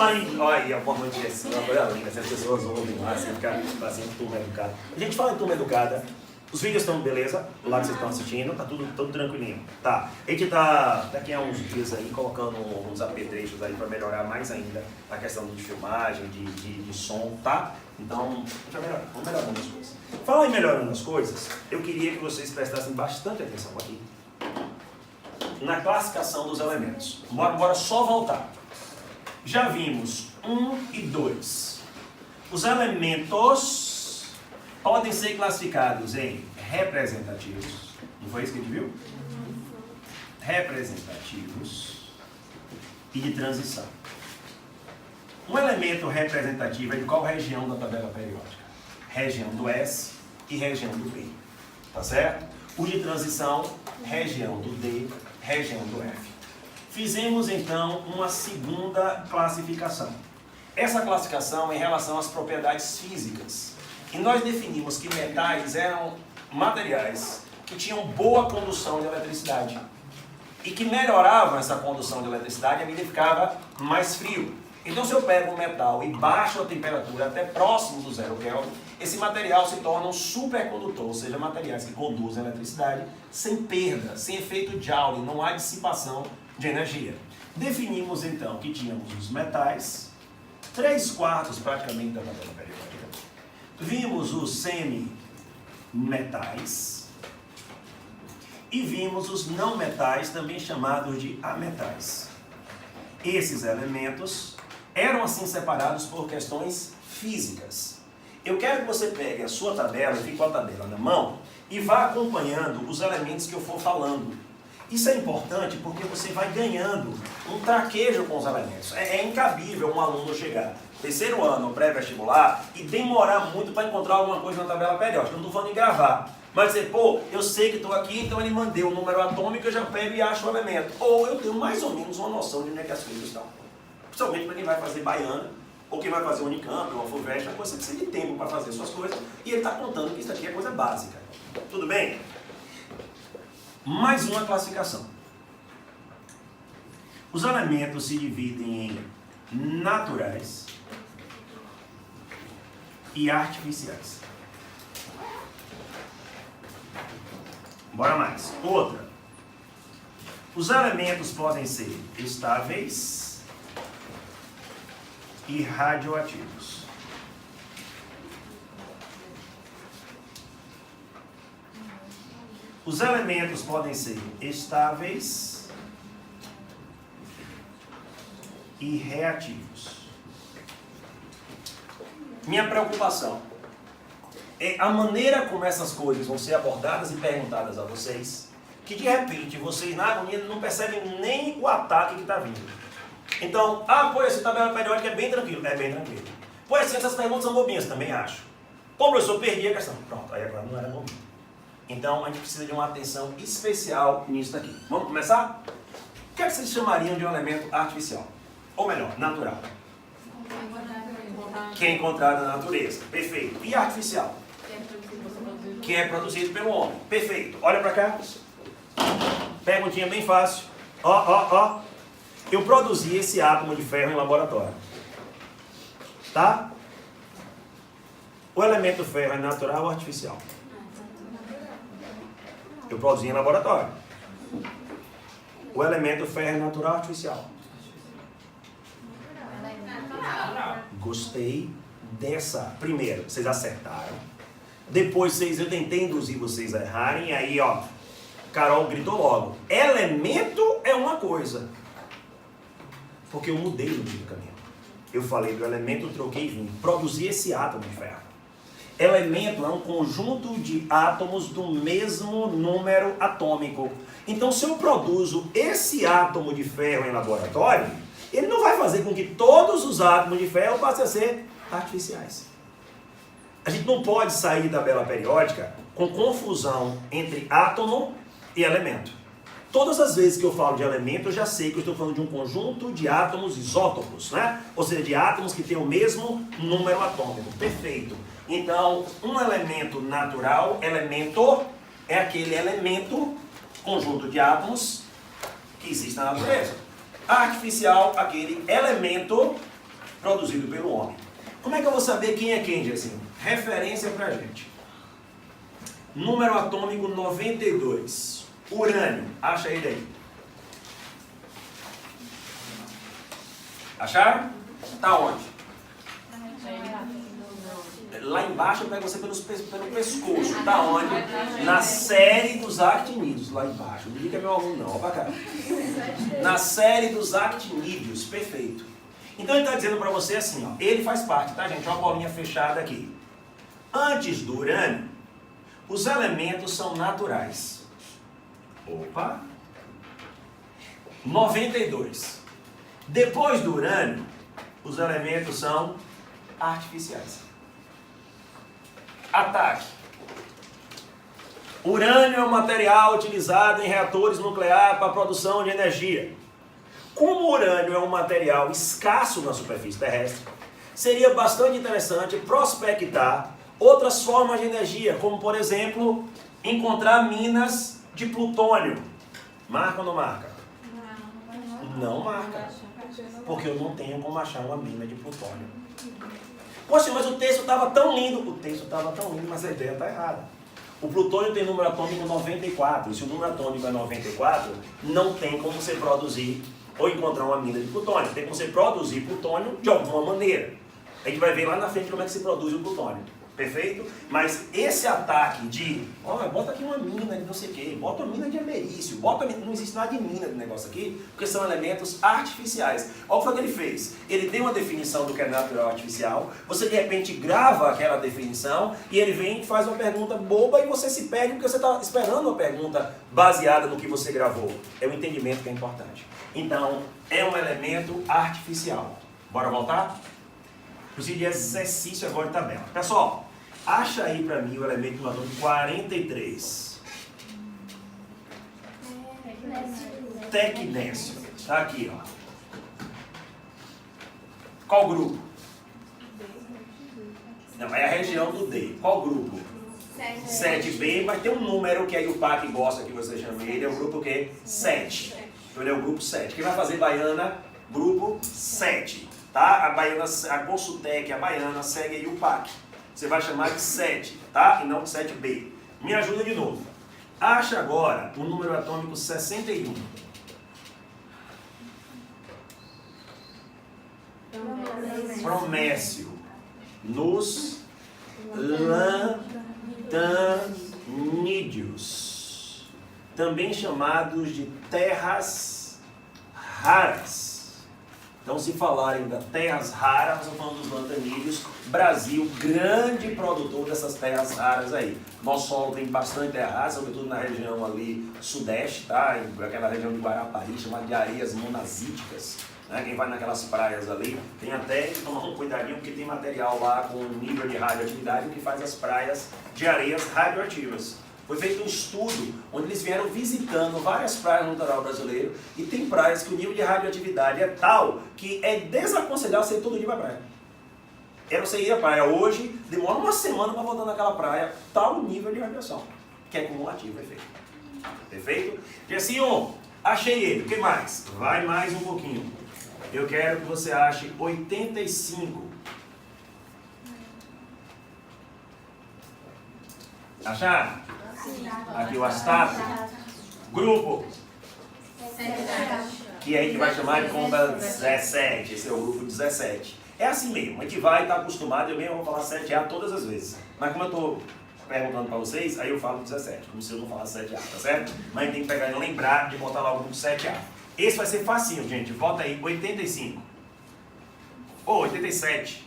Falar em... Olha aí, uma noite assim, uma coisa linda, as pessoas ouvem lá, assim, ficar fazendo turma educada. A gente fala em turma educada, os vídeos estão beleza, lá que vocês estão assistindo, tá tudo tranquilinho. Tá, a gente tá daqui a uns dias aí colocando uns apetrechos aí para melhorar mais ainda a questão de filmagem, de som, tá? Então, vamos melhorando as coisas. Falar em melhorando as coisas, eu queria que vocês prestassem bastante atenção aqui na classificação dos elementos. Bora só voltar. Já vimos 1 e 2. Os elementos podem ser classificados em representativos. Não foi isso que a gente viu? Representativos e de transição. Um elemento representativo é de qual região da tabela periódica? Região do S e região do B. Tá certo? O de transição, região do D, região do F. Fizemos então uma segunda classificação. Essa classificação é em relação às propriedades físicas. E nós definimos que metais eram materiais que tinham boa condução de eletricidade. E que melhoravam essa condução de eletricidade à medida que ficava mais frio. Então, se eu pego um metal e baixo a temperatura até próximo do 0 Kelvin, esse material se torna um supercondutor, ou seja, materiais que conduzem a eletricidade sem perda, sem efeito Joule, não há dissipação de energia. Definimos então que tínhamos os metais, 3/4 praticamente da tabela periódica. Vimos os semimetais e vimos os não metais, também chamados de ametais. Esses elementos eram assim separados por questões físicas. Eu quero que você pegue a sua tabela, fique com a tabela na mão, e vá acompanhando os elementos que eu for falando. Isso é importante porque você vai ganhando um traquejo com os elementos. É incabível um aluno chegar terceiro ano, pré-vestibular, e demorar muito para encontrar alguma coisa na tabela periódica. Eu não estou falando em gravar. Mas dizer, pô, eu sei que estou aqui, então ele mandou o número atômico, eu já pego e acho o elemento. Ou eu tenho mais ou menos uma noção de onde é que as coisas estão. Principalmente para quem vai fazer baiana, ou quem vai fazer Unicamp, ou uma FUVEST, você precisa de tempo para fazer suas coisas, e ele está contando que isso aqui é coisa básica. Tudo bem? Mais uma classificação. Os elementos se dividem em naturais e artificiais. Bora mais. Outra. Os elementos podem ser estáveis e radioativos. Os elementos podem ser estáveis e reativos. Minha preocupação é a maneira como essas coisas vão ser abordadas e perguntadas a vocês, que de repente vocês na agonia não percebem nem o ataque que está vindo. Então, pô, essa tabela periódica é bem tranquilo. É bem tranquilo. Pô, essas perguntas são bobinhas, também acho. Pô, professor, perdi a questão. Pronto, aí agora não era bobinho. Então, a gente precisa de uma atenção especial nisso daqui. Vamos começar? O que é que vocês chamariam de um elemento artificial? Ou melhor, natural? Que é encontrado na natureza. Perfeito. E artificial? Que é produzido pelo homem. Perfeito. Olha para cá. Perguntinha bem fácil. Ó. Eu produzi esse átomo de ferro em laboratório. Tá? O elemento ferro é natural ou artificial? Eu produzi em laboratório. O elemento ferro é natural ou artificial? Gostei dessa. Primeiro, vocês acertaram. Depois eu tentei induzir vocês a errarem. E aí, ó, Carol gritou logo. Elemento é uma coisa. Porque eu mudei no meio do caminho. Eu falei do elemento, troquei e vim. Produzi esse átomo de ferro. Elemento é um conjunto de átomos do mesmo número atômico. Então, se eu produzo esse átomo de ferro em laboratório, ele não vai fazer com que todos os átomos de ferro passem a ser artificiais. A gente não pode sair da tabela periódica com confusão entre átomo e elemento. Todas as vezes que eu falo de elemento, eu já sei que eu estou falando de um conjunto de átomos isótopos, né? Ou seja, de átomos que têm o mesmo número atômico. Perfeito. Então, um elemento natural, elemento, é aquele elemento, conjunto de átomos, que existe na natureza. Artificial, aquele elemento produzido pelo homem. Como é que eu vou saber quem é quem, Gessinho? Referência pra gente. Número atômico 92. Urânio. Acha ele aí. Acharam? Tá onde? Lá embaixo eu pego você pelo pescoço. Tá onde? Na série dos actinídeos. Lá embaixo. Não diga que é meu aluno não. Ó pra cá. Na série dos actinídeos. Perfeito. Então ele está dizendo para você assim, ó. Ele faz parte, tá gente? Uma bolinha fechada aqui. Antes do urânio, os elementos são naturais. Opa! 92. Depois do urânio, os elementos são artificiais. Ataque. Urânio é um material utilizado em reatores nucleares para a produção de energia. Como o urânio é um material escasso na superfície terrestre, seria bastante interessante prospectar outras formas de energia, como por exemplo, encontrar minas de plutônio. Marca ou não marca? Não marca. Porque eu não tenho como achar uma mina de plutônio. Poxa, mas o texto estava tão lindo. O texto estava tão lindo, mas a ideia está errada. O plutônio tem número atômico 94. E se o número atômico é 94, não tem como você produzir ou encontrar uma mina de plutônio. Tem como você produzir plutônio de alguma maneira. A gente vai ver lá na frente como é que se produz o plutônio. Perfeito? Mas esse ataque de, bota aqui uma mina de não sei o quê, bota uma mina de americício, não existe nada de mina do negócio aqui, porque são elementos artificiais. Olha o que foi que ele fez. Ele deu uma definição do que é natural artificial, você de repente grava aquela definição e ele vem e faz uma pergunta boba e você se perde porque você está esperando uma pergunta baseada no que você gravou. É o entendimento que é importante. Então, é um elemento artificial. Bora voltar? Inclusive, exercício agora de tabela. Pessoal, acha aí para mim o elemento do atômico 43. Tecnésio. Está aqui, ó. Qual grupo? Não, é a região do D. Qual grupo? 7B, mas tem um número que aí o PAC gosta que você chame ele. É o grupo o quê? 7. Então ele é o grupo 7. Quem vai fazer baiana? Grupo 7. Tá? A baiana, a Consultec, a baiana, segue aí o PAC. Você vai chamar de 7, tá? E não de 7B. Me ajuda de novo. Acha agora o número atômico 61. Promécio. Nos lantanídeos. Também chamados de terras raras. Então, se falarem das terras raras, nós estamos falando dos lantanídeos. Brasil, grande produtor dessas terras raras aí. Nosso solo tem bastante terra rara, sobretudo na região ali sudeste, tá? Aquela região de Guarapari, chamada de areias monazíticas. Né? Quem vai naquelas praias ali, tem até que tomar um cuidadinho, porque tem material lá com nível de radioatividade que faz as praias de areias radioativas. Foi feito um estudo onde eles vieram visitando várias praias no litoral brasileiro e tem praias que o nível de radioatividade é tal que é desaconselhável você ir todo dia para a praia. É você ir à praia hoje, demora uma semana para voltar naquela praia, tal nível de radiação, que é cumulativo, efeito. Perfeito? Gessinho, achei ele. O que mais? Vai mais um pouquinho. Eu quero que você ache 85. Acharam? Aqui o astato. Grupo. Que aí que vai chamar de comba 17. Esse é o grupo 17. É assim mesmo. A gente vai estar acostumado. Eu mesmo vou falar 7A todas as vezes. Mas como eu estou perguntando para vocês, aí eu falo 17. Como se eu não falasse 7A, tá certo? Mas a gente tem que pegar e lembrar de botar lá o grupo 7A. Esse vai ser facinho, gente. Volta aí. 85. Ou 87.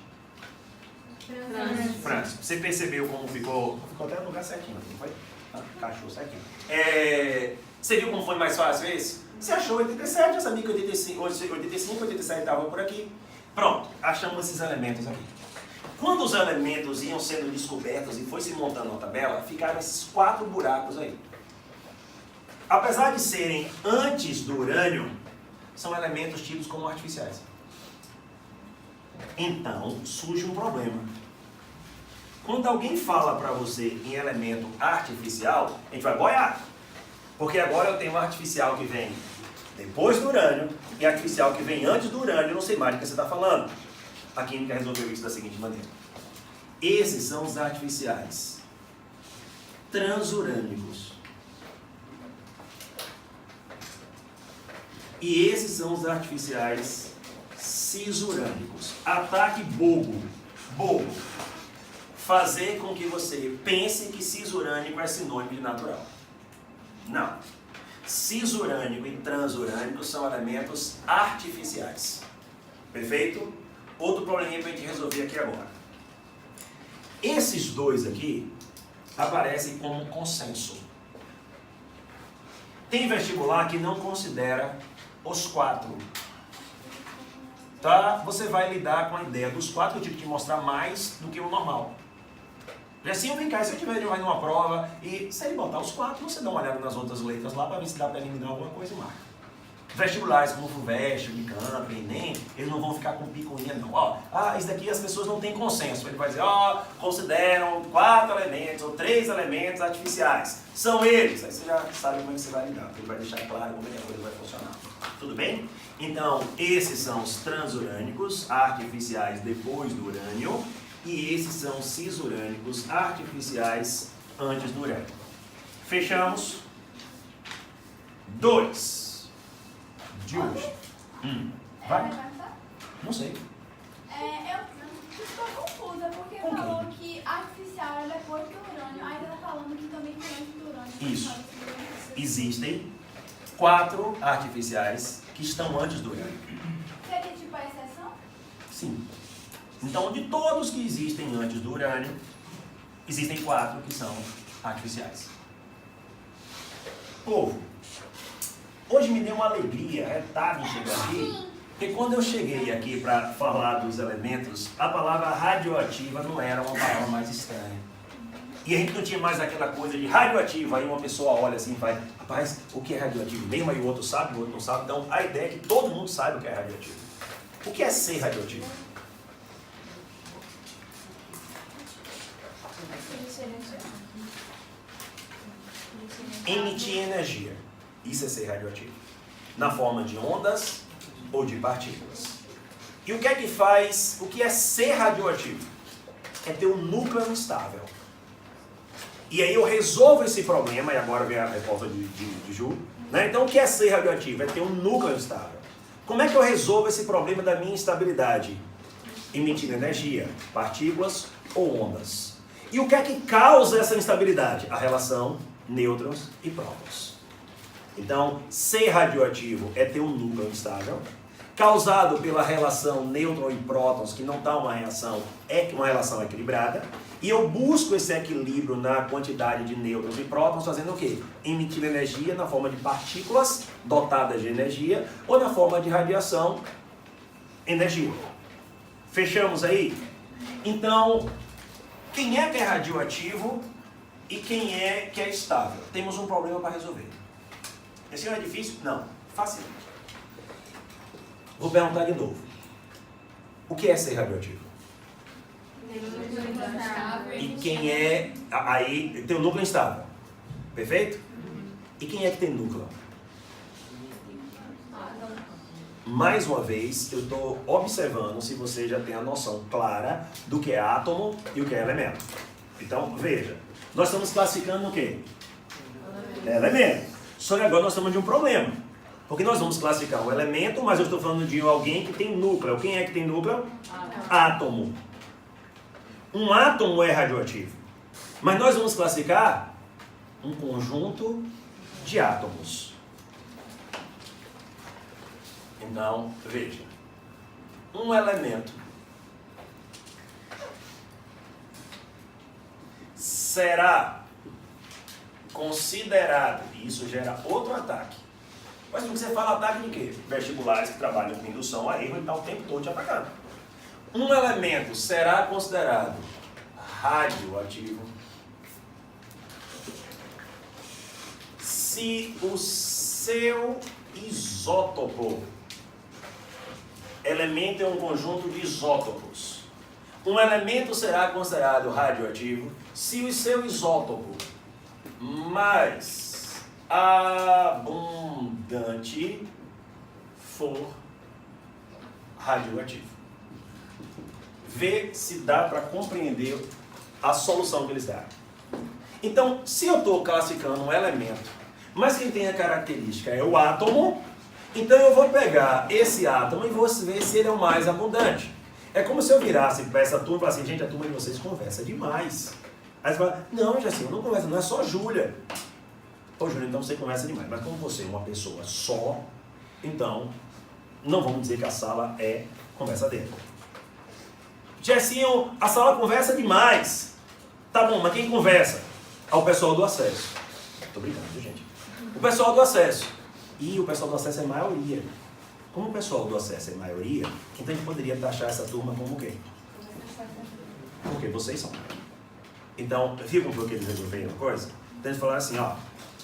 França. Você percebeu como ficou? Ficou até no lugar certinho, não foi? Encaixou certinho. Você viu como foi mais fácil esse? Você achou 87, já sabia que 85, 87 estava por aqui. Pronto, achamos esses elementos aqui. Quando os elementos iam sendo descobertos e foi se montando uma tabela, ficaram esses 4 buracos aí. Apesar de serem antes do urânio, são elementos tidos como artificiais. Então, surge um problema. Quando alguém fala para você em elemento artificial, a gente vai boiar. Porque agora eu tenho um artificial que vem depois do urânio e artificial que vem antes do urânio, eu não sei mais do que você está falando. A química resolveu isso da seguinte maneira. Esses são os artificiais transurânicos. E esses são os artificiais cisurânicos. Ataque bobo. Bobo. Fazer com que você pense que cisurânico é sinônimo de natural. Não. Cisurânico e transurânico são elementos artificiais. Perfeito? Outro probleminha para a gente resolver aqui agora. Esses dois aqui aparecem como consenso. Tem vestibular que não considera os 4. Tá? Você vai lidar com a ideia dos 4, eu tive que te mostrar mais do que o normal. E assim, vem cá, se eu tiver mais numa prova, e se ele botar os 4, você dá uma olhada nas outras letras lá para ver se dá para eliminar alguma coisa e marca. Vestibulares como o FUVEST, Unicamp, Enem, eles não vão ficar com picuinha não. Ó, isso daqui as pessoas não têm consenso. Ele vai dizer, consideram 4 elementos ou 3 elementos artificiais. São eles. Aí você já sabe como é que você vai lidar. Ele vai deixar claro como é que a coisa vai funcionar. Tudo bem? Então, esses são os transurânicos, artificiais depois do urânio. E esses são os cisurânicos, artificiais antes do urânio. Fechamos. 2. De hoje. Vai? Não sei. Eu estou confusa, porque falou que artificial é depois do urânio, ainda está falando que também tem antes do urânio. Isso. Existem 4 artificiais que estão antes do urânio. Seria tipo a exceção? Sim. Então, de todos que existem antes do urânio, existem 4 que são artificiais. Povo, hoje me deu uma alegria, tarde chegar aqui, porque quando eu cheguei aqui para falar dos elementos, a palavra radioativa não era uma palavra mais estranha. E a gente não tinha mais aquela coisa de radioativo, aí uma pessoa olha assim e vai, rapaz, o que é radioativo mesmo? Aí o outro sabe, o outro não sabe. Então a ideia é que todo mundo saiba o que é radioativo. O que é ser radioativo? Emitir energia. Isso é ser radioativo. Na forma de ondas ou de partículas. E o que é que faz, o que é ser radioativo? É ter um núcleo instável. E aí eu resolvo esse problema, e agora vem a resposta de Ju. Né? Então o que é ser radioativo? É ter um núcleo instável. Como é que eu resolvo esse problema da minha instabilidade? Emitindo energia, partículas ou ondas. E o que é que causa essa instabilidade? A relação nêutrons e prótons. Então, ser radioativo é ter um núcleo instável, causado pela relação nêutron e prótons, que não está uma relação equilibrada, e eu busco esse equilíbrio na quantidade de nêutrons e prótons, fazendo o quê? Emitindo energia na forma de partículas dotadas de energia, ou na forma de radiação, energia. Fechamos aí? Então, quem é que é radioativo e quem é que é estável? Temos um problema para resolver. Esse é difícil? Não. Fácil. Vou perguntar de novo. O que é ser radioativo? E quem é... Aí tem o núcleo instável. Perfeito? E quem é que tem núcleo? Mais uma vez, eu estou observando se você já tem a noção clara do que é átomo e o que é elemento. Então, veja. Nós estamos classificando o quê? Elemento. Só que agora nós estamos de um problema. Porque nós vamos classificar um elemento, mas eu estou falando de alguém que tem núcleo. Quem é que tem núcleo? Átomo. Um átomo é radioativo. Mas nós vamos classificar um conjunto de átomos. Então, veja. Um elemento será considerado, e isso gera outro ataque. Mas você fala ataque de quê? Vestibulares que trabalham com indução a erro e está o tempo todo te atacando. Um elemento será considerado radioativo se o seu isótopo, elemento é um conjunto de isótopos. Um elemento será considerado radioativo se o seu isótopo mais abundante for radioativo. ver se dá para compreender a solução que eles dão. Então, se eu estou classificando um elemento, mas quem tem a característica é o átomo, então eu vou pegar esse átomo e vou ver se ele é o mais abundante. É como se eu virasse para essa turma e falasse assim, gente, a turma de vocês conversa demais. Aí você fala, não, Jacinho, eu não converso, não é só Júlia. Ô Júlia, então você conversa demais. Mas como você é uma pessoa só, então não vamos dizer que a sala é conversadeira. Jacinho, a sala conversa demais. Tá bom, mas quem conversa? É o pessoal do acesso. Tô brincando, gente. O pessoal do acesso. E o pessoal do acesso é maioria. Como o pessoal do acesso é maioria, então a gente poderia taxar essa turma como o quê? Porque vocês são. Então, viu como foi que eles resolveram uma coisa? Então eles falaram assim, ó,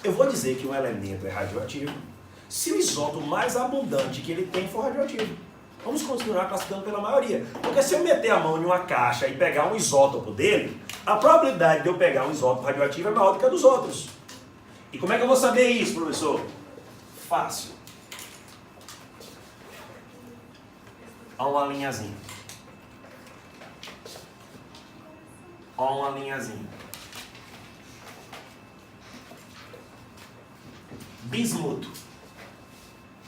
eu vou dizer que um elemento é radioativo se o isótopo mais abundante que ele tem for radioativo. Vamos continuar classificando pela maioria. Porque se eu meter a mão em uma caixa e pegar um isótopo dele, a probabilidade de eu pegar um isótopo radioativo é maior do que a dos outros. E como é que eu vou saber isso, professor? Fácil. Olha uma linhazinha. Olha uma linhazinha. Bismuto.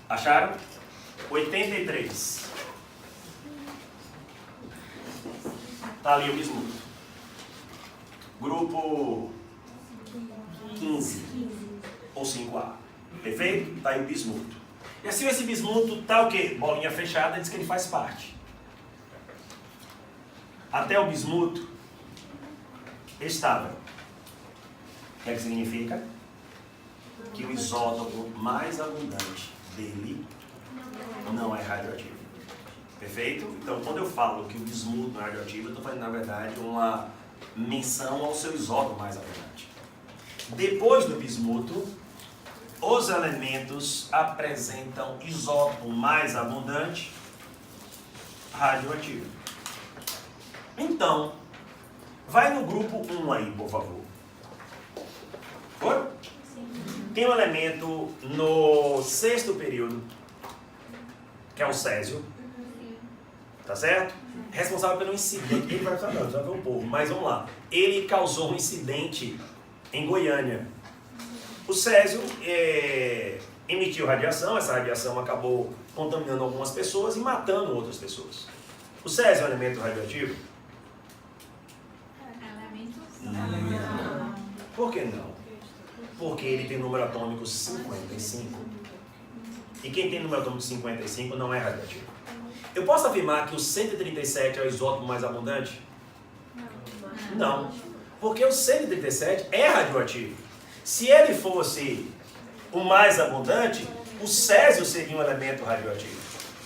Acharam? 83. Tá ali o bismuto. Grupo 15 ou 5A. Perfeito? Tá aí o bismuto. E assim esse bismuto tá o quê? Bolinha fechada, diz que ele faz parte. Até o bismuto estável. O que é que significa? Que o isótopo mais abundante dele não é radioativo. Perfeito? Então, quando eu falo que o bismuto não é radioativo, eu estou fazendo, na verdade, uma menção ao seu isótopo mais abundante. Depois do bismuto, os elementos apresentam isótopo mais abundante radioativo. Então, vai no grupo 1 aí, por favor. Foi? Tem um elemento no 6º período, que é o césio. Tá certo? Responsável pelo incidente. Ele vai saber o povo, mas vamos lá. Ele causou um incidente em Goiânia. O césio emitiu radiação, essa radiação acabou contaminando algumas pessoas e matando outras pessoas. O césio é um elemento radioativo? Não. Por que não? Porque ele tem número atômico 55. E quem tem número atômico 55 não é radioativo. Eu posso afirmar que o 137 é o isótopo mais abundante? Não. Porque o 137 é radioativo. Se ele fosse o mais abundante, o césio seria um elemento radioativo.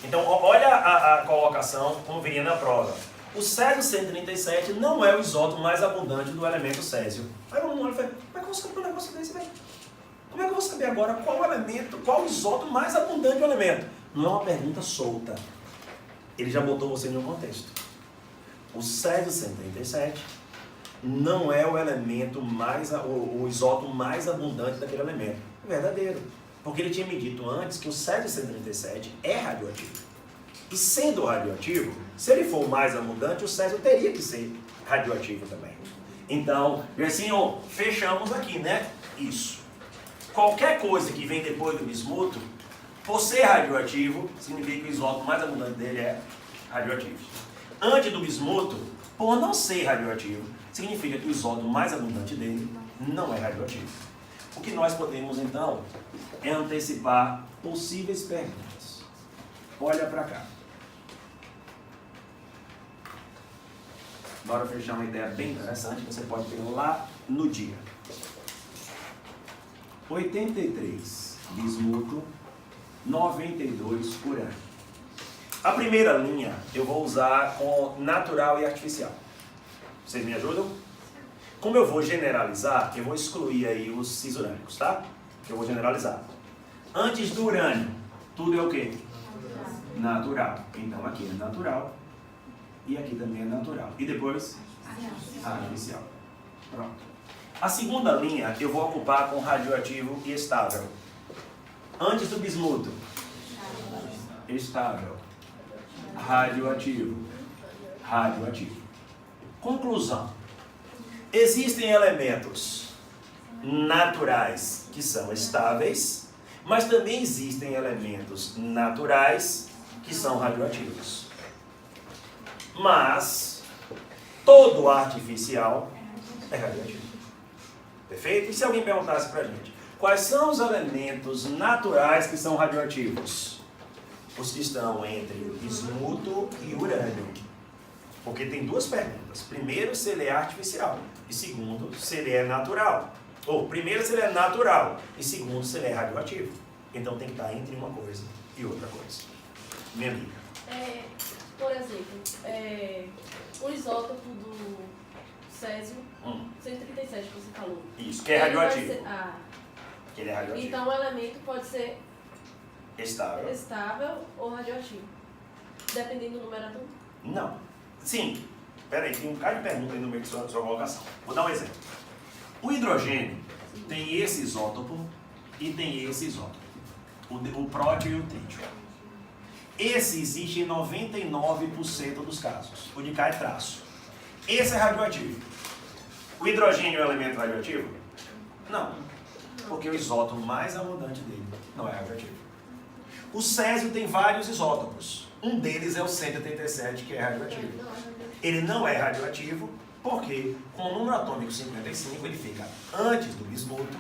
Então, olha a colocação como viria na prova. O césio 137 não é o isótopo mais abundante do elemento césio. Aí vamos olhar e fala, como é que eu vou saber um negócio desse, velho? Como é que eu vou saber agora qual o isótopo mais abundante do elemento? Não é uma pergunta solta. Ele já botou você em um contexto. O césio 137 não é o elemento o isótopo mais abundante daquele elemento. É verdadeiro. Porque ele tinha me dito antes que o césio 137 é radioativo. E sendo radioativo, se ele for o mais abundante, o césio teria que ser radioativo também. Então, assim, fechamos aqui, né? Isso. Qualquer coisa que vem depois do bismuto, por ser radioativo, significa que o isótopo mais abundante dele é radioativo. Antes do bismuto, por não ser radioativo, significa que o isótopo mais abundante dele não é radioativo. O que nós podemos, então, é antecipar possíveis perguntas. Olha para cá. Bora fechar uma ideia bem interessante que você pode ter lá no dia. 83, bismuto, 92, urânio. A primeira linha eu vou usar com natural e artificial. Vocês me ajudam? Como eu vou generalizar, eu vou excluir aí os cisurânicos, tá? Que eu vou generalizar. Antes do urânio, tudo é o quê? Natural. Então aqui é natural e aqui também é natural. E depois? Artificial. Pronto. A segunda linha eu vou ocupar com radioativo e estável. Antes do bismuto, estável. Radioativo. radioativo. Conclusão. Existem elementos naturais que são estáveis, mas também existem elementos naturais que são radioativos. Mas todo artificial é radioativo. Perfeito? E se alguém perguntasse pra gente, quais são os elementos naturais que são radioativos? Os que estão entre bismuto e urânio. Porque tem duas perguntas. Primeiro, se ele é artificial. E segundo, se ele é natural. Ou, primeiro, se ele é natural. E segundo, se ele é radioativo. Então tem que estar entre uma coisa e outra coisa. Minha amiga. Por exemplo, o isótopo do césio 137 que você falou. Isso, que é radioativo. Que ele é radioativo. Então o elemento pode ser estável ou radioativo. Dependendo do numerador? Não. Sim. Peraí, tem um cara de pergunta aí no meio de sua colocação. Vou dar um exemplo. O hidrogênio tem esse isótopo e tem esse isótopo. O prótio e o trítio. Esse existe em 99% dos casos. O de cá é traço. Esse é radioativo. O hidrogênio é um elemento radioativo? Não. Porque o isótopo mais abundante dele não é radioativo. O césio tem vários isótopos. Um deles é o 187, que é radioativo. Ele não é radioativo porque, com o número atômico 55, ele fica antes do bismuto,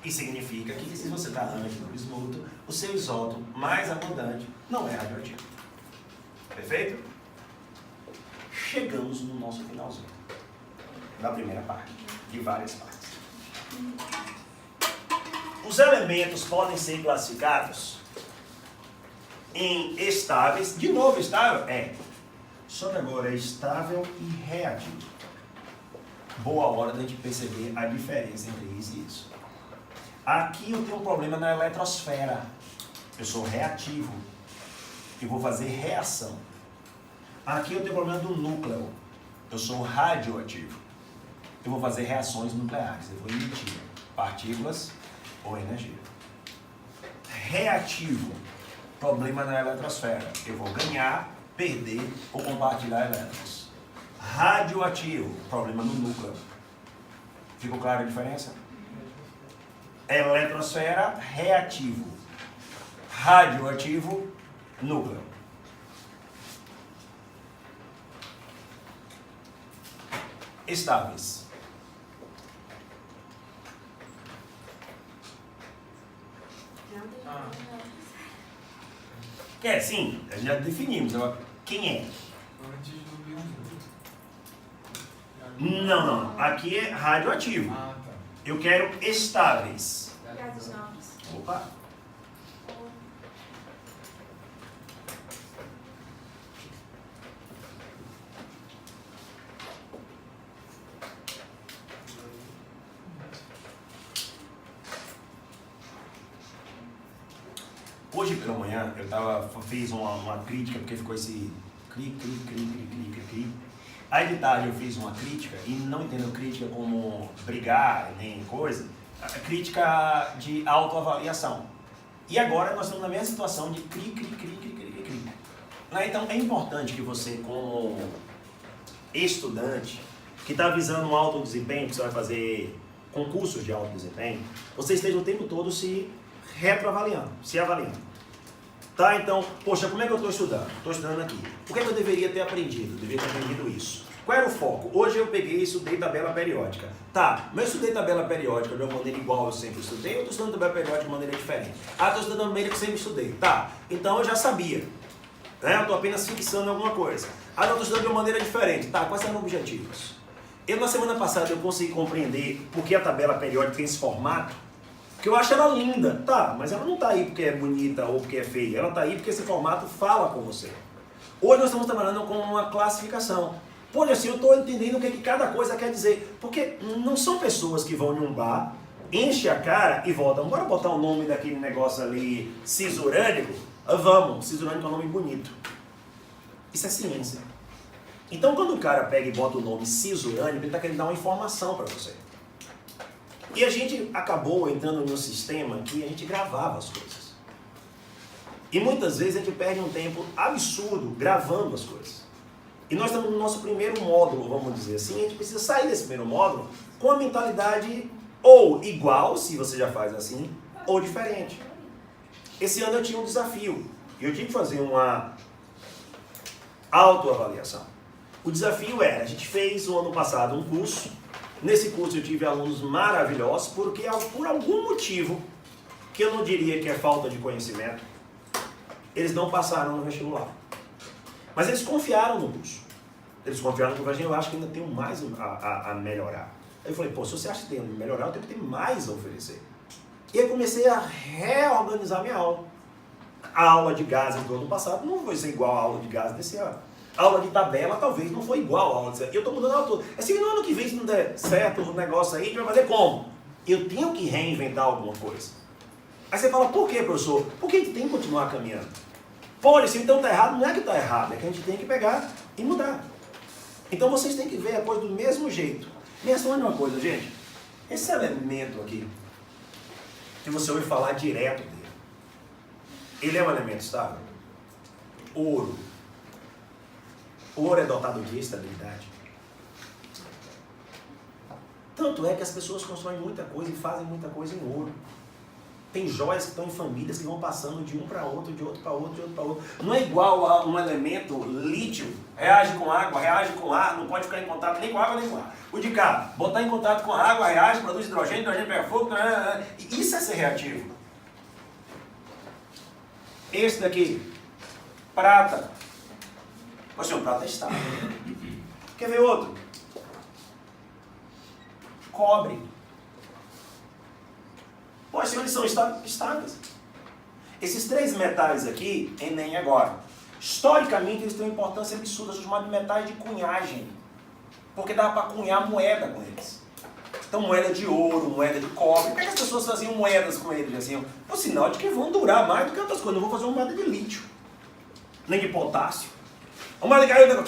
e significa que, se você está antes do bismuto, o seu isótopo mais abundante não é radioativo. Perfeito? Chegamos no nosso finalzinho da primeira parte, de várias partes. Os elementos podem ser classificados em estáveis. De novo, estável? Só que agora é estável e reativo. Boa hora da gente perceber a diferença entre isso e isso. Aqui eu tenho um problema na eletrosfera. Eu sou reativo. Eu vou fazer reação. Aqui eu tenho problema do núcleo. Eu sou radioativo. Eu vou fazer reações nucleares. Eu vou emitir partículas ou energia. Reativo. Problema na eletrosfera. Eu vou ganhar, perder ou compartilhar elétrons. Radioativo. Problema no núcleo. Ficou clara a diferença? Eletrosfera, reativo. Radioativo, núcleo. Estáveis. Sim, já definimos. Agora, quem é? Antes do bismuto. Não. Aqui é radioativo. Tá. Eu quero estáveis. Gases novos. Opa. Hoje pela manhã eu fiz uma crítica, porque ficou esse cri. Aí de tarde eu fiz uma crítica, e não entendo crítica como brigar, nem coisa, a crítica de autoavaliação. E agora nós estamos na mesma situação de cri. Então é importante que você, como estudante, que está visando um alto desempenho, que você vai fazer concursos de alto desempenho, você esteja o tempo todo se retroavaliando, se avaliando. Tá, então, poxa, como é que eu estou estudando? Estou estudando aqui. O que é que eu deveria ter aprendido? Deveria ter aprendido isso. Qual era o foco? Hoje eu peguei e estudei tabela periódica. Tá, mas eu estudei tabela periódica de uma maneira igual eu sempre estudei, ou estou estudando tabela periódica de uma maneira diferente? Estou estudando da maneira que eu sempre estudei. Tá, então eu já sabia. Né? Eu estou apenas fixando alguma coisa. Não, estou estudando de uma maneira diferente. Tá, quais eram os objetivos? Na semana passada eu consegui compreender por que a tabela periódica tem esse formato, que eu acho ela linda. Tá, mas ela não está aí porque é bonita ou porque é feia. Ela está aí porque esse formato fala com você. Hoje nós estamos trabalhando com uma classificação. Olha, assim, eu estou entendendo o que cada coisa quer dizer. Porque não são pessoas que vão em um bar, enchem a cara e voltam. Bora botar o nome daquele negócio ali, cisurânico? Vamos, cisurânico é um nome bonito. Isso é ciência. Então, quando o cara pega e bota o nome cisurânico, ele está querendo dar uma informação para você. E a gente acabou entrando num sistema que a gente gravava as coisas. E muitas vezes a gente perde um tempo absurdo gravando as coisas. E nós estamos no nosso primeiro módulo, vamos dizer assim, a gente precisa sair desse primeiro módulo com a mentalidade ou igual, se você já faz assim, ou diferente. Esse ano eu tinha um desafio, eu tinha que fazer uma autoavaliação. O desafio era, a gente fez o ano passado um curso, nesse curso eu tive alunos maravilhosos, porque por algum motivo, que eu não diria que é falta de conhecimento, eles não passaram no vestibular. Mas eles confiaram no curso. Eles confiaram no curso, eu acho que ainda tenho mais a melhorar. Aí eu falei, pô, se você acha que tem a melhorar, eu tenho que ter mais a oferecer. E aí comecei a reorganizar minha aula. A aula de gases do ano passado não vai ser igual a aula de gases desse ano. A aula de tabela talvez não foi igual a aula desse ano. Eu estou mudando a aula toda. Assim, no ano que vem, se não der certo o negócio aí, a gente vai fazer como? Eu tenho que reinventar alguma coisa. Aí você fala, por quê, professor? Porque a gente tem que continuar caminhando. Pô, se então está errado, não é que está errado, é que a gente tem que pegar e mudar. Então vocês têm que ver a coisa do mesmo jeito. Me responde uma coisa, gente. Esse elemento aqui, que você ouve falar direto dele, ele é um elemento estável? Ouro. O ouro é dotado de estabilidade. Tanto é que as pessoas constroem muita coisa e fazem muita coisa em ouro. Tem joias que estão em famílias que vão passando de um para outro, de outro para outro, de outro para outro. Não é igual a um elemento lítio, reage com água, reage com ar, não pode ficar em contato nem com água nem com ar. O de cá, botar em contato com a água, reage, produz hidrogênio, hidrogênio pega fogo, isso é ser reativo. Esse daqui, prata. Poxa, o prata é estável. Quer ver outro? Cobre. Poxa, eles são estáveis. Esses três metais aqui, Enem agora, historicamente eles têm uma importância absurda, são chamados de metais de cunhagem. Porque dava para cunhar moeda com eles. Então moeda de ouro, moeda de cobre. Por que as pessoas faziam moedas com eles assim? Por sinal de que vão durar mais do que outras coisas. Não vou fazer uma moeda de lítio, nem de potássio. Uma moeda caiu,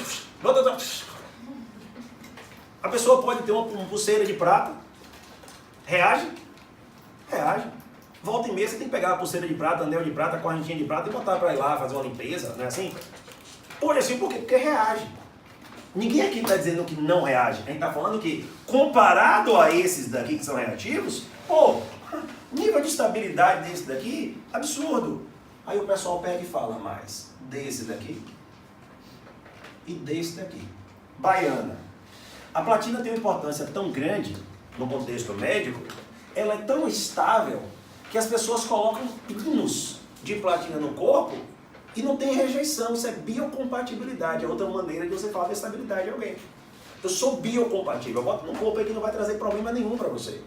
a pessoa pode ter uma pulseira de prata, reage. Volta e meia você tem que pegar a pulseira de prata, anel de prata, correntinha de prata e botar para ir lá fazer uma limpeza, não é assim? Por assim, por quê? Porque reage. Ninguém aqui está dizendo que não reage. A gente está falando que, comparado a esses daqui que são reativos, pô, nível de estabilidade desse daqui, absurdo. Aí o pessoal pega e fala mais desse daqui e desse daqui. Baiana. A platina tem uma importância tão grande no contexto médico, ela é tão estável que as pessoas colocam pinos de platina no corpo e não tem rejeição. Isso é biocompatibilidade, é outra maneira de você falar da estabilidade de alguém. Eu sou biocompatível, eu boto no corpo aí que não vai trazer problema nenhum para você.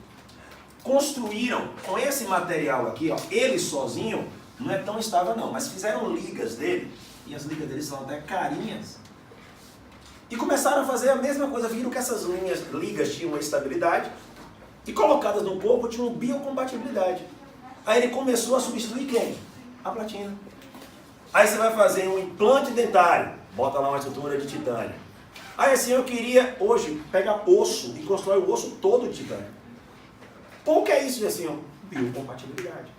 Construíram com esse material aqui, ó, ele sozinho não é tão estável não, mas fizeram ligas dele, e as ligas dele são até carinhas, e começaram a fazer a mesma coisa, viram que essas ligas tinham uma estabilidade, e colocadas no corpo tinham biocompatibilidade. Aí ele começou a substituir quem? A platina. Aí você vai fazer um implante dentário, bota lá uma estrutura de titânio. Aí assim, eu queria hoje pegar osso e constrói o osso todo de titânio. Pô, o que é isso assim? Ó? Biocompatibilidade.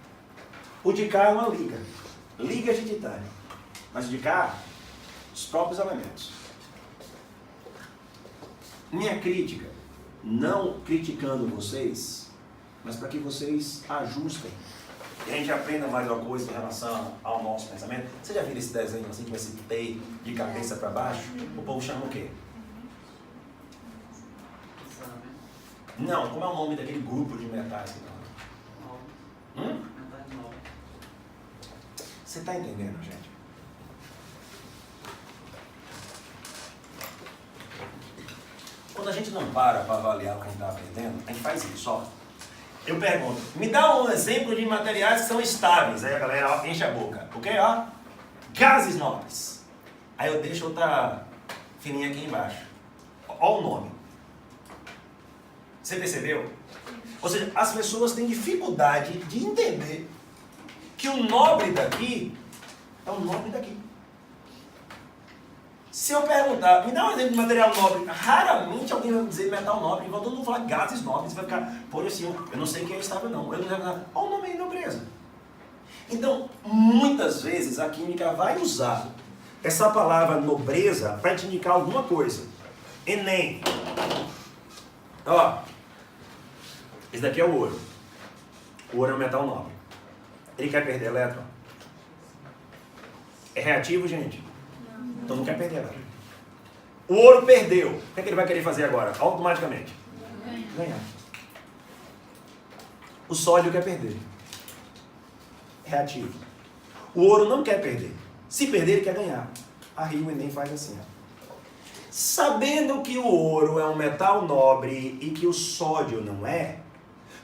O de cá é uma liga. Liga de titânio. Mas o de cá, os próprios elementos. Minha crítica, não criticando vocês, mas para que vocês ajustem. E a gente aprenda mais alguma coisa em relação ao nosso pensamento. Você já viu esse desenho assim, com esse T de cabeça para baixo? O povo chama o quê? Não, como é o nome daquele grupo de metais que estão lá? Você está entendendo, gente? Quando a gente não para avaliar o que a gente está aprendendo, a gente faz isso, ó. Eu pergunto, me dá um exemplo de materiais que são estáveis. Aí a galera ó, enche a boca. O quê? Ó, gases nobres. Aí eu deixo outra fininha aqui embaixo. Ó o nome. Você percebeu? Ou seja, as pessoas têm dificuldade de entender que o nobre daqui é o nobre daqui. Se eu perguntar, me dá um exemplo de material nobre, raramente alguém vai dizer metal nobre, e todo mundo falar gases nobres, vai ficar, por assim, eu não sei quem é estável não, eu não sei nada. Olha o nome aí, nobreza. Então, muitas vezes a química vai usar essa palavra nobreza para te indicar alguma coisa. Enem. Ó, esse daqui é o ouro. O ouro é um metal nobre. Ele quer perder elétron? É reativo, gente? Então não quer perder elétron. O ouro perdeu. O que é que ele vai querer fazer agora? Automaticamente. Ganhar. O sódio quer perder. Reativo. O ouro não quer perder. Se perder, ele quer ganhar. Aí o Enem faz assim, ó. Sabendo que o ouro é um metal nobre e que o sódio não é,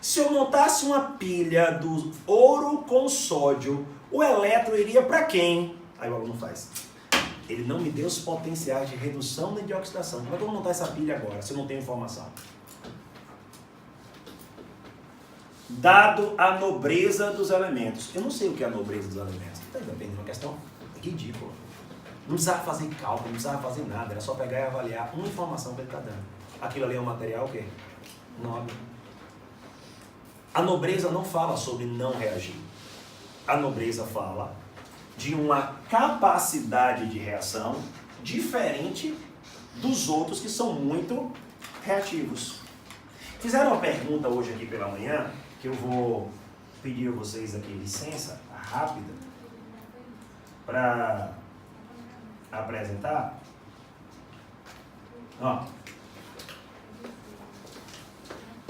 se eu montasse uma pilha do ouro com sódio, o elétron iria para quem? Aí o aluno faz. Ele não me deu os potenciais de redução nem de oxidação. Como é que eu vou montar essa pilha agora, se eu não tenho informação? Dado a nobreza dos elementos. Eu não sei o que é a nobreza dos elementos. Está entendendo? Uma questão ridícula. Não precisava fazer cálculo, não precisava fazer nada. Era só pegar e avaliar uma informação que ele está dando. Aquilo ali é um material o quê? Nobre. A nobreza não fala sobre não reagir. A nobreza fala de uma capacidade de reação diferente dos outros que são muito reativos. Fizeram uma pergunta hoje aqui pela manhã, que eu vou pedir a vocês aqui licença rápida para apresentar. Ó.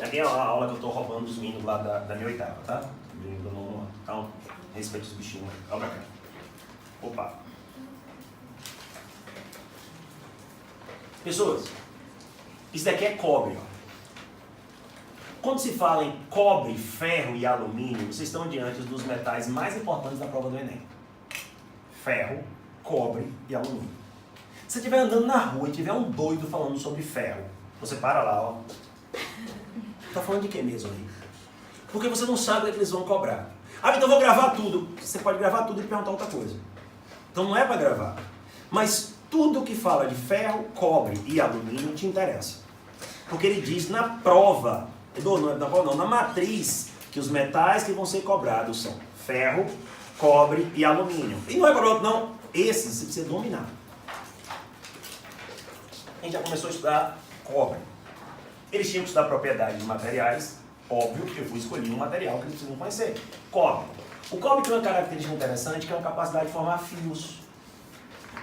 Aqui é a aula que eu estou roubando dos meninos lá da minha oitava, tá? Então, respeite os bichinhos aí. Olha pra cá. Opa. Pessoas, isso daqui é cobre, ó. Quando se fala em cobre, ferro e alumínio, vocês estão diante dos metais mais importantes da prova do Enem. Ferro, cobre e alumínio. Se você estiver andando na rua e tiver um doido falando sobre ferro, você para lá, ó. Tá falando de que mesmo aí? Porque você não sabe o que eles vão cobrar. Ah, então eu vou gravar tudo. Você pode gravar tudo e perguntar outra coisa. Então não é para gravar. Mas tudo que fala de ferro, cobre e alumínio te interessa. Porque ele diz na prova, na matriz, que os metais que vão ser cobrados são ferro, cobre e alumínio. E não é para outro, não. Esses você precisa dominar. A gente já começou a estudar cobre. Eles tinham que estudar propriedades de materiais. Óbvio que eu fui escolher um material que eles precisam conhecer. Cobre. O cobre tem uma característica interessante, que é uma capacidade de formar fios.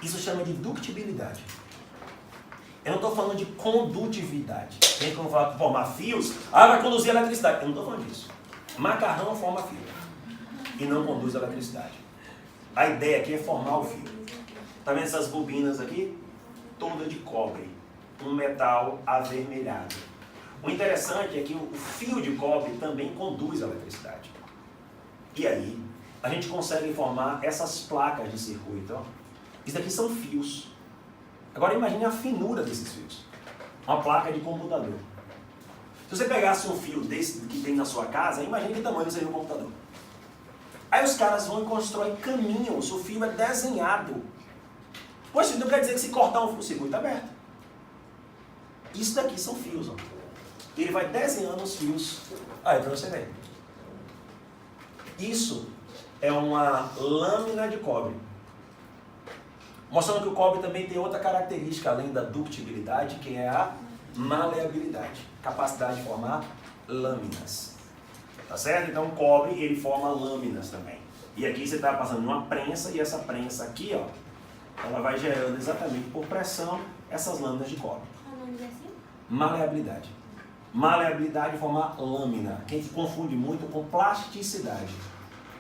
Isso chama de ductibilidade. Eu não estou falando de condutividade. Tem como falar formar fios, vai conduzir eletricidade. Eu não estou falando disso. Macarrão forma fio e não conduz eletricidade. A ideia aqui é formar o fio. Está vendo essas bobinas aqui? Toda de cobre. Um metal avermelhado. O interessante é que o fio de cobre também conduz a eletricidade. E aí, a gente consegue formar essas placas de circuito. Ó. Isso aqui são fios. Agora imagine a finura desses fios. Uma placa de computador. Se você pegasse um fio desse que tem na sua casa, imagine que tamanho seria o computador. Aí os caras vão e constroem caminhos, o fio é desenhado. Poxa, não quer dizer que se cortar o circuito é aberto. Isso daqui são fios, ó. Ele vai desenhando os fios. Aí para você ver. Isso é uma lâmina de cobre. Mostrando que o cobre também tem outra característica, além da ductibilidade, que é a maleabilidade. Capacidade de formar lâminas. Tá certo? Então o cobre, ele forma lâminas também. E aqui você está passando uma prensa, e essa prensa aqui, ó, ela vai gerando exatamente por pressão essas lâminas de cobre. Maleabilidade. Maleabilidade é formar lâmina. Quem se confunde muito com plasticidade.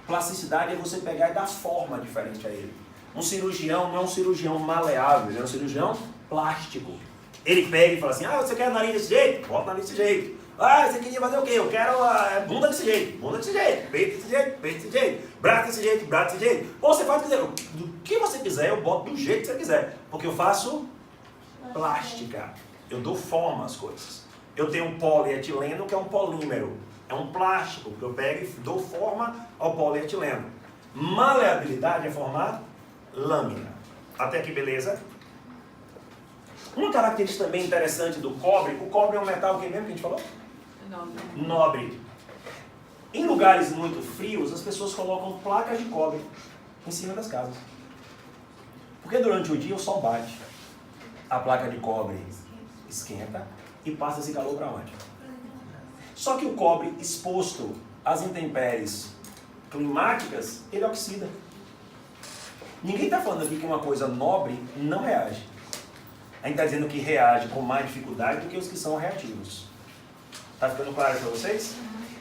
Plasticidade é você pegar e dar forma diferente a ele. Um cirurgião não é um cirurgião maleável, ele é um cirurgião plástico. Ele pega e fala assim, você quer nariz desse jeito? Bota o nariz desse jeito. Você queria fazer o quê? Eu quero a bunda desse jeito, peito desse jeito, peito desse jeito, braço desse jeito, braço desse jeito. Ou você faz o que quiser. Do que você quiser, eu boto do jeito que você quiser. Porque eu faço plástica. Eu dou forma às coisas. Eu tenho um polietileno, que é um polímero. É um plástico, que eu pego e dou forma ao polietileno. Maleabilidade é formar lâmina. Até aqui, beleza? Uma característica também interessante do cobre, o cobre é um metal que mesmo que a gente falou? Nobre. Em lugares muito frios, as pessoas colocam placas de cobre em cima das casas. Porque durante o dia o sol bate, a placa de cobre esquenta e passa esse calor para onde? Só que o cobre exposto às intempéries climáticas, ele oxida. Ninguém está falando aqui que uma coisa nobre não reage. A gente está dizendo que reage com mais dificuldade do que os que são reativos. Está ficando claro para vocês?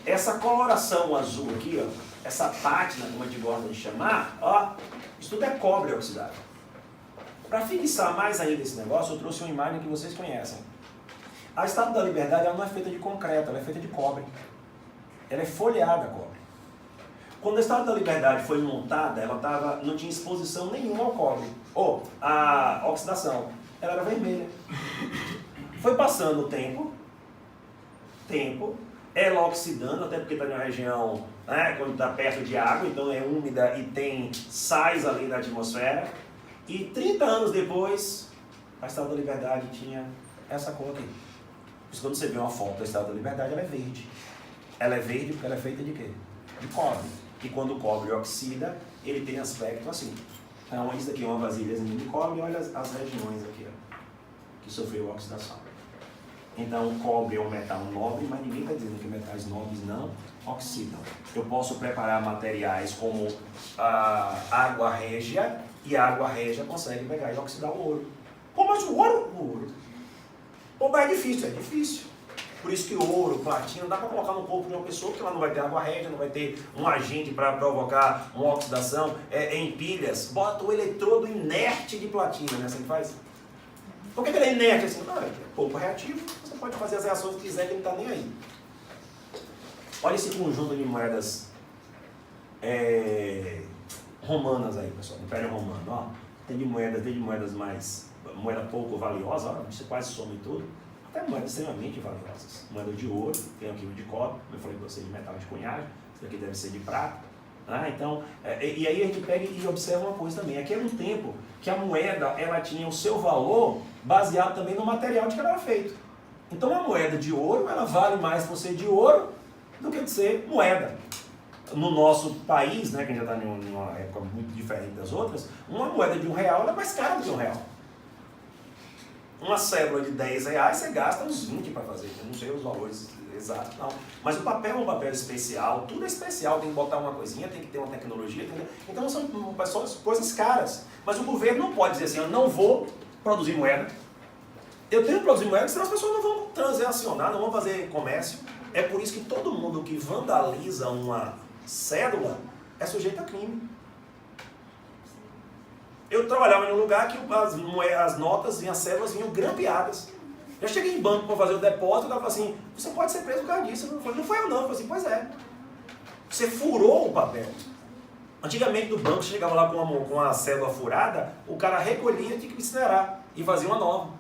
Essa coloração azul aqui, ó, essa pátina, como a gente gosta de chamar, ó, isso tudo é cobre oxidado. Para fixar mais ainda esse negócio, eu trouxe uma imagem que vocês conhecem. A Estátua da Liberdade ela não é feita de concreto, ela é feita de cobre. Ela é folheada a cobre. Quando a Estátua da Liberdade foi montada, ela não tinha exposição nenhuma ao cobre, ou à oxidação. Ela era vermelha. Foi passando o tempo, ela oxidando, até porque está em uma região, né, quando está perto de água, então é úmida e tem sais ali na atmosfera. E 30 anos depois, a Estátua da Liberdade tinha essa cor aqui. Por isso, quando você vê uma foto da Estátua da Liberdade, ela é verde. Ela é verde porque ela é feita de quê? De cobre. E quando o cobre oxida, ele tem aspecto assim. Então, isso aqui é uma vasilhazinha de cobre, olha as regiões aqui, ó, que sofreu oxidação. Então, o cobre é um metal nobre, mas ninguém está dizendo que metais nobres não oxidam. Eu posso preparar materiais como a água régia, e a água régia consegue pegar e oxidar o ouro. Pô, mas o ouro? O ouro. Pô, mas é difícil, é difícil. Por isso que ouro, platina, não dá para colocar no corpo de uma pessoa, porque ela não vai ter água régia, não vai ter um agente para provocar uma oxidação em pilhas. Bota o eletrodo inerte de platina, né? Assim que faz? Por que ele é inerte assim? Não, é pouco reativo. Você pode fazer as reações que quiser, que ele não está nem aí. Olha esse conjunto de moedas romanas aí, pessoal, do Império Romano. Ó. Tem de moedas mais, moeda pouco valiosa, ó, você quase soma em tudo. Até moedas extremamente valiosas. Moeda de ouro, tem 1 quilo de cobre, como eu falei para você, de metal de cunhagem, isso aqui deve ser de prata. Então, e aí a gente pega e observa uma coisa também. Aqui era um tempo que a moeda ela tinha o seu valor baseado também no material de que ela era feito. Então a moeda de ouro, ela vale mais por ser de ouro do que de ser moeda. No nosso país, né, que já está em uma época muito diferente das outras, uma moeda de R$1 ela é mais cara do que R$1. Uma cédula de R$10 você gasta uns 20 para fazer, eu não sei os valores exatos, não. Mas o papel é um papel especial, tudo é especial, tem que botar uma coisinha, tem que ter uma tecnologia, entendeu? Então são coisas caras. Mas o governo não pode dizer assim, eu não vou produzir moeda. Eu tenho que produzir moeda, senão as pessoas não vão transacionar, não vão fazer comércio. É por isso que todo mundo que vandaliza uma cédula é sujeito a crime. Eu trabalhava em um lugar que as notas e as cédulas vinham grampeadas. Eu cheguei em banco para fazer o depósito e ela falou assim, você pode ser preso por causa disso. Eu falei, não foi eu não. Eu falei assim, pois é. Você furou o papel. Antigamente no banco, você chegava lá com a cédula furada, o cara recolhia e tinha que incinerar e fazia uma nova.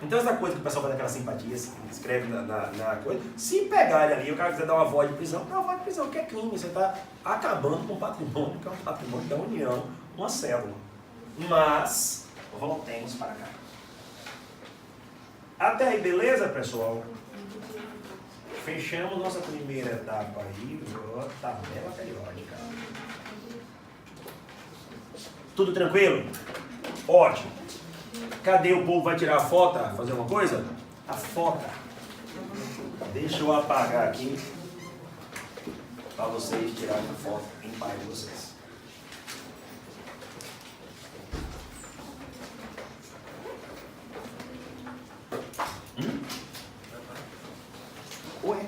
Então essa coisa que o pessoal faz aquela simpatia, escreve na coisa, se pegar ele ali, o cara quiser dar uma voz de prisão, dá uma voz de prisão, que é crime. Você está acabando com o patrimônio, que é um patrimônio da União, uma célula. Mas, voltemos para cá. Até aí, beleza, pessoal? Fechamos nossa primeira etapa aí, tabela periódica. Tudo tranquilo? Ótimo. Cadê o povo? Vai tirar a foto? Fazer uma coisa? A foto. Deixa eu apagar aqui para vocês tirarem a foto em paz de vocês. Ué?